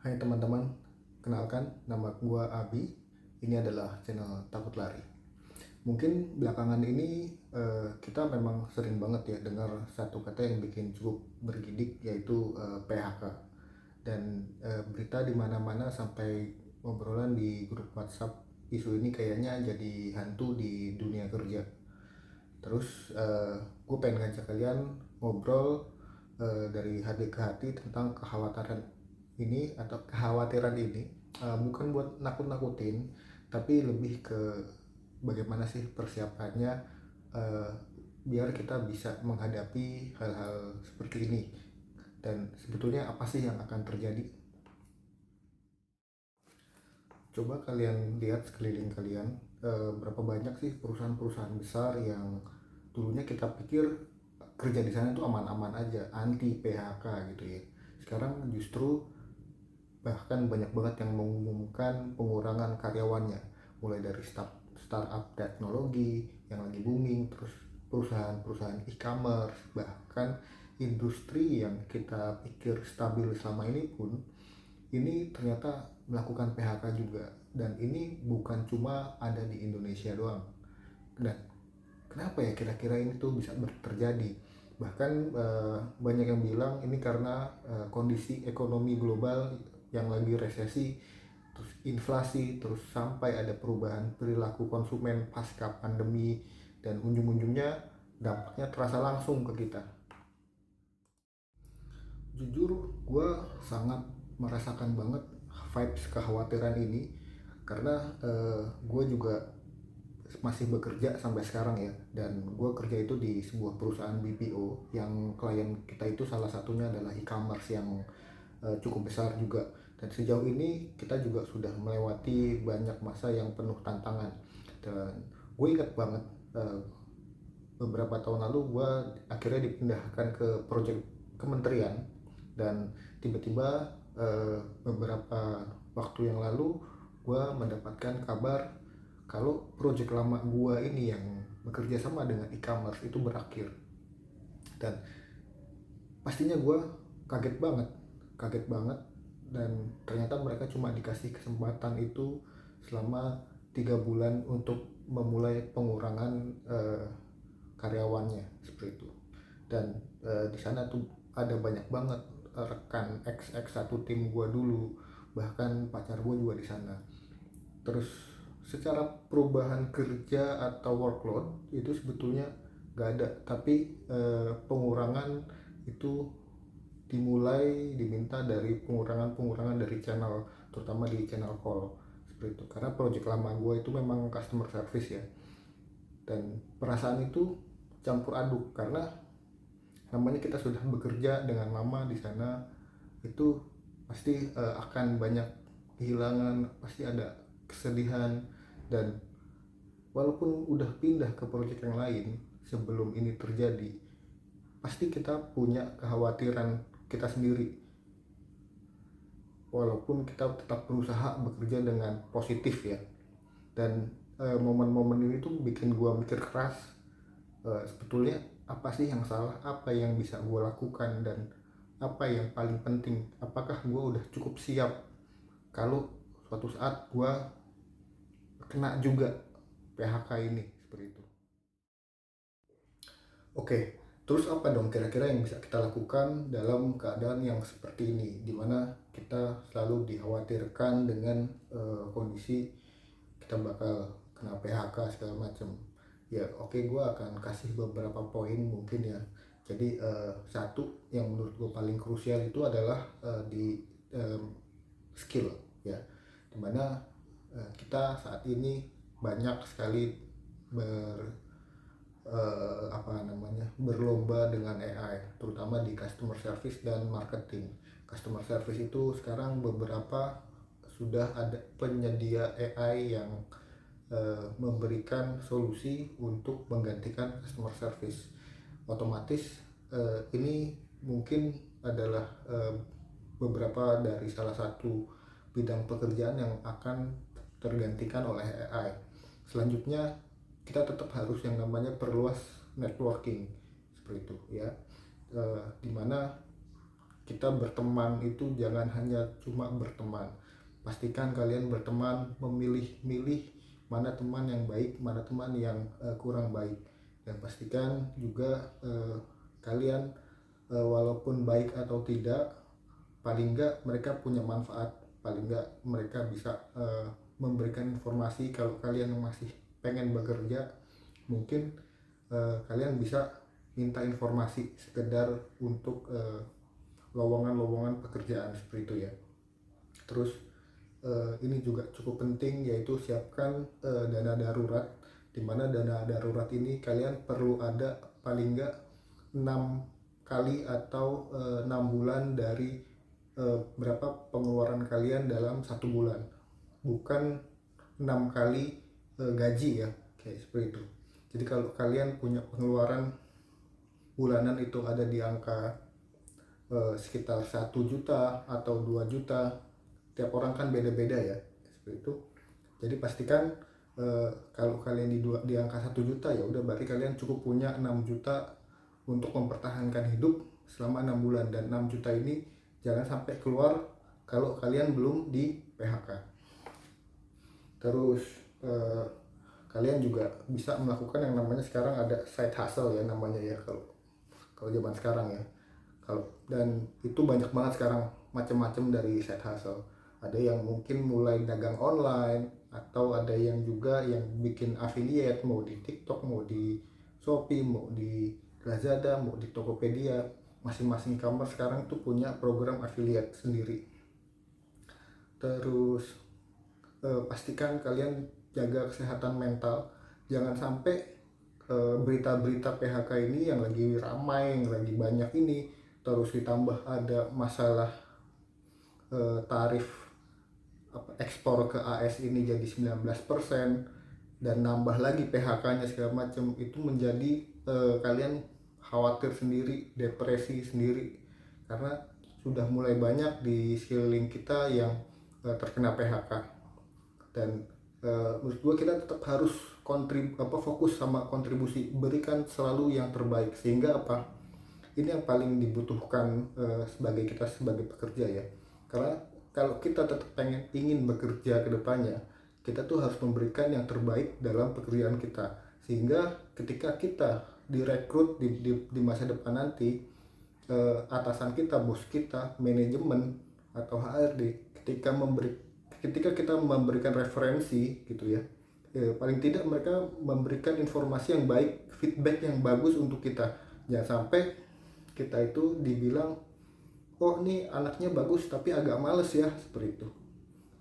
Hai teman-teman, kenalkan nama gua Abi. Ini adalah channel Takut Lari. Mungkin belakangan ini kita memang sering banget ya dengar satu kata yang bikin cukup bergidik, yaitu PHK. Dan berita di mana-mana sampai obrolan di grup WhatsApp, isu ini kayaknya jadi hantu di dunia kerja. Terus gue pengen ngajak kalian ngobrol dari hati ke hati tentang kekhawatiran ini, bukan buat nakut-nakutin, tapi lebih ke bagaimana sih persiapannya eh, biar kita bisa menghadapi hal-hal seperti ini, dan sebetulnya apa sih yang akan terjadi. Coba kalian lihat sekeliling kalian, berapa banyak sih perusahaan-perusahaan besar yang dulunya kita pikir kerja di sana itu aman-aman aja, anti PHK gitu ya. Sekarang justru bahkan banyak banget yang mengumumkan pengurangan karyawannya, mulai dari startup teknologi yang lagi booming, terus perusahaan-perusahaan e-commerce, bahkan industri yang kita pikir stabil selama ini pun ini ternyata melakukan PHK juga. Dan ini bukan cuma ada di Indonesia doang. Dan kenapa ya kira-kira ini tuh bisa terjadi? Bahkan banyak yang bilang ini karena kondisi ekonomi global yang lagi resesi, terus inflasi, terus sampai ada perubahan perilaku konsumen pasca pandemi, dan ujung-ujungnya dampaknya terasa langsung ke kita. Jujur, gue sangat merasakan banget vibes kekhawatiran ini, karena gue juga masih bekerja sampai sekarang ya, dan gue kerja itu di sebuah perusahaan BPO yang klien kita itu salah satunya adalah e-commerce yang cukup besar juga. Dan sejauh ini kita juga sudah melewati banyak masa yang penuh tantangan. Dan gue ingat banget beberapa tahun lalu gue akhirnya dipindahkan ke proyek kementerian, dan tiba-tiba beberapa waktu yang lalu gue mendapatkan kabar kalau proyek lama gue ini yang bekerja sama dengan e-commerce itu berakhir. Dan pastinya gue kaget banget, kaget banget. Dan ternyata mereka cuma dikasih kesempatan itu selama 3 bulan untuk memulai pengurangan karyawannya seperti itu. Dan di sana tuh ada banyak banget rekan XX satu tim gue dulu, bahkan pacar gue juga di sana. Terus secara perubahan kerja atau workload itu sebetulnya gak ada, tapi pengurangan itu diminta dari pengurangan dari channel, terutama di channel call seperti itu, karena project lama gue itu memang customer service ya. Dan perasaan itu campur aduk, karena namanya kita sudah bekerja dengan lama di sana, itu pasti akan banyak kehilangan, pasti ada kesedihan. Dan walaupun udah pindah ke proyek yang lain sebelum ini terjadi, pasti kita punya kekhawatiran kita sendiri, walaupun kita tetap berusaha bekerja dengan positif ya. Dan momen-momen ini tuh bikin gue mikir keras, sebetulnya apa sih yang salah, apa yang bisa gue lakukan, dan apa yang paling penting, apakah gue udah cukup siap kalau suatu saat gue kena juga PHK ini seperti itu. Oke, terus apa dong kira-kira yang bisa kita lakukan dalam keadaan yang seperti ini, dimana kita selalu dikhawatirkan dengan kondisi kita bakal kena PHK segala macam. Ya oke, gue akan kasih beberapa poin mungkin ya. Jadi satu yang menurut gue paling krusial itu adalah di skill ya, dimana kita saat ini banyak sekali berlomba dengan AI, terutama di customer service dan marketing. Customer service itu sekarang beberapa sudah ada penyedia AI yang memberikan solusi untuk menggantikan customer service. Otomatis ini mungkin adalah beberapa dari salah satu bidang pekerjaan yang akan tergantikan oleh AI. Selanjutnya kita tetap harus yang namanya perluas networking seperti itu ya, dimana kita berteman itu jangan hanya cuma berteman. Pastikan kalian berteman memilih-milih mana teman yang baik, mana teman yang kurang baik. Dan pastikan juga kalian walaupun baik atau tidak, paling enggak mereka punya manfaat, paling enggak mereka bisa memberikan informasi. Kalau kalian masih pengen bekerja, mungkin kalian bisa minta informasi sekedar untuk lowongan-lowongan pekerjaan seperti itu ya. Terus ini juga cukup penting, yaitu siapkan dana darurat, di mana dana darurat ini kalian perlu ada paling enggak 6 kali atau 6 bulan dari berapa pengeluaran kalian dalam 1 bulan, bukan 6 kali gaji ya, kayak seperti itu. Jadi kalau kalian punya pengeluaran bulanan itu ada di angka sekitar 1 juta atau 2 juta, tiap orang kan beda-beda ya, seperti itu. Jadi pastikan kalau kalian di angka 1 juta, ya udah berarti kalian cukup punya 6 juta untuk mempertahankan hidup selama 6 bulan. Dan 6 juta ini jangan sampai keluar kalau kalian belum di PHK. Terus kalian juga bisa melakukan yang namanya sekarang ada side hustle ya namanya ya, kalau zaman sekarang ya. Dan itu banyak banget sekarang macam-macam dari side hustle. Ada yang mungkin mulai dagang online, atau ada yang juga yang bikin affiliate, mau di TikTok, mau di Shopee, mau di Lazada, mau di Tokopedia. Masing-masing e-commerce sekarang tuh punya program affiliate sendiri. Terus pastikan kalian jaga kesehatan mental. Jangan sampai berita-berita PHK ini yang lagi ramai, yang lagi banyak ini, terus ditambah ada masalah tarif ekspor ke AS ini jadi 19%, dan nambah lagi PHK-nya segala macam. Itu menjadi kalian khawatir sendiri, depresi sendiri, karena sudah mulai banyak di sekeliling kita yang terkena PHK. Dan menurut gue kita tetap harus fokus sama kontribusi, berikan selalu yang terbaik, sehingga ini yang paling dibutuhkan sebagai kita sebagai pekerja ya. Karena kalau kita tetap ingin bekerja ke depannya, kita tuh harus memberikan yang terbaik dalam pekerjaan kita, sehingga ketika kita direkrut di masa depan nanti, atasan kita, bos kita, manajemen atau HRD, ketika kita memberikan referensi gitu ya, paling tidak mereka memberikan informasi yang baik, feedback yang bagus untuk kita. Jangan sampai kita itu dibilang, oh ini anaknya bagus tapi agak males ya, seperti itu.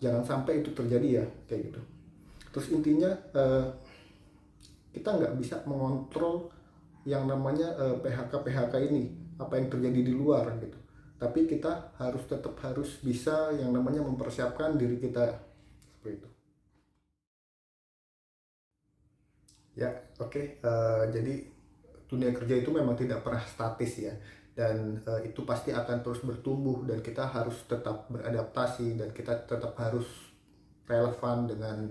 Jangan sampai itu terjadi ya, kayak gitu. Terus intinya kita nggak bisa mengontrol yang namanya PHK ini, apa yang terjadi di luar gitu. Tapi kita tetap harus bisa yang namanya mempersiapkan diri kita, seperti itu. Ya, oke. Jadi dunia kerja itu memang tidak pernah statis ya, dan itu pasti akan terus bertumbuh, dan kita harus tetap beradaptasi, dan kita tetap harus relevan dengan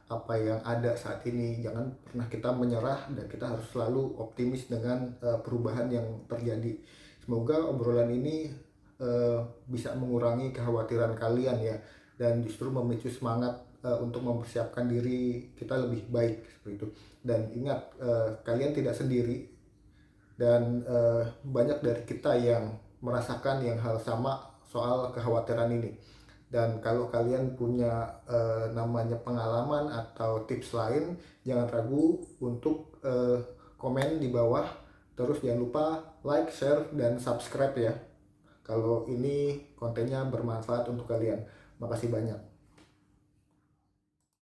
apa yang ada saat ini. Jangan pernah kita menyerah, dan kita harus selalu optimis dengan perubahan yang terjadi. Semoga obrolan ini bisa mengurangi kekhawatiran kalian ya, dan justru memicu semangat untuk mempersiapkan diri kita lebih baik, seperti itu. Dan ingat, kalian tidak sendiri, dan banyak dari kita yang merasakan yang hal sama soal kekhawatiran ini. Dan kalau kalian punya namanya pengalaman atau tips lain, jangan ragu untuk komen di bawah. Terus jangan lupa like, share, dan subscribe ya, kalau ini kontennya bermanfaat untuk kalian. Makasih banyak.